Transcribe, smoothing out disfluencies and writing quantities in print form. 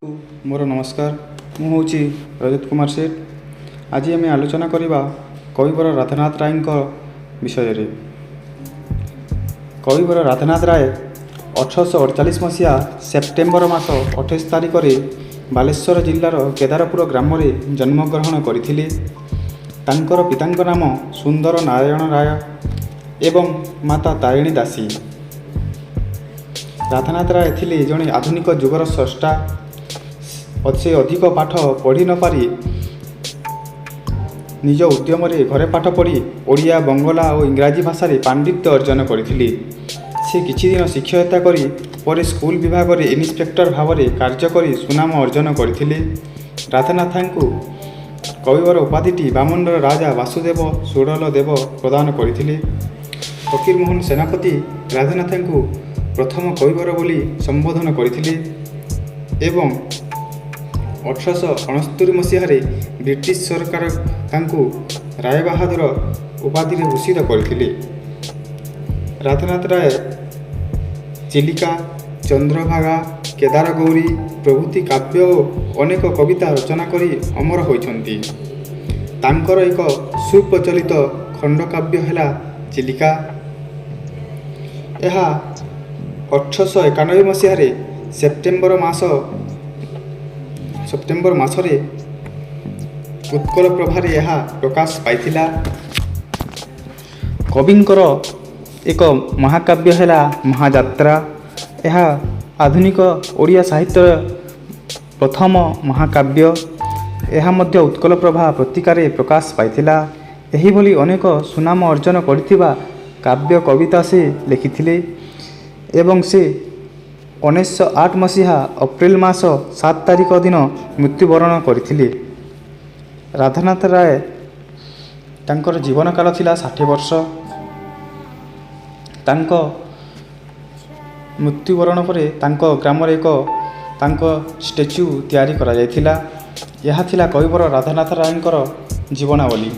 मोर नमस्कार मु हूँ रजत कुमार सेठ। आज आम आलोचना करवा कविवर राधानाथ राय विषय रे। कविवर राधानाथ राय 1848 मसीहा सेप्टेम्बर मास 28 तारिख में बालेश्वर जिलार केदारपुर ग्राम में जन्मग्रहण करथिले। तांकर पितांक नाम सुंदर नारायण राय एवं माता तारिणी दासी। राधानाथ राय थिले जड़े आधुनिक जुगर स्रष्टा। से अधिक पाठ पढ़ी न पारि निज उद्यम घरे पाठ पढ़ी ओडिया बंगला और इंग्राजी भाषा पांडित्य अर्जन करथिले। से किछि दिन शिक्षकता करी पर स्कूल विभाग में इन्स्पेक्टर भाव में कार्य करी सुनाम अर्जन करथिले। राधानाथଙ୍କୁ कविवर उपाधिटी बामंडर राजा वासुदेव सुडल देव प्रदान करथिले। फकीरमोहन सेनापति राधानाथଙ୍କୁ प्रथम कविवर बोली संबोधन करथिले एवं 1869 मसीह ब्रिटिश सरकार तांकु राय बहादुर उपाधि भूषित करथिले। राधानाथ राय चिलिका, चंद्रभागा, केदार गौरी प्रभृति काव्य और अनेक कविता रचना करी अमर होइछन्ति। तांकर एक सुप्रचलित खंडकाव्य है चिलिका। यह 1891 मसीह सेप्टेम्बर मासरे उत्कल प्रभारे यह प्रकाश पाइथिला। कविंकर एक महाकाव्य है महाजात्रा। यह आधुनिक ओडिया साहित्य प्रथम महाकाव्य। यह मध्य उत्कल प्रभा पत्रिकार प्रकाश पाइथिला। एही भली अनेक सुनाम अर्जन करथिबा काव्य कविता से लिखिथिले एवं से 1908 मसीहा अप्रैल मास 7 तारिख दिन मृत्युवरण करथिले। राधानाथ राय तांकर जीवन काल थिला 60 वर्ष। तांक मृत्युवरण परे तांको ग्राम रे एक तांको स्टैच्यू तैयारी करा जायथिला। यह थिला कविवर राधानाथ रायंकर जीवनावली।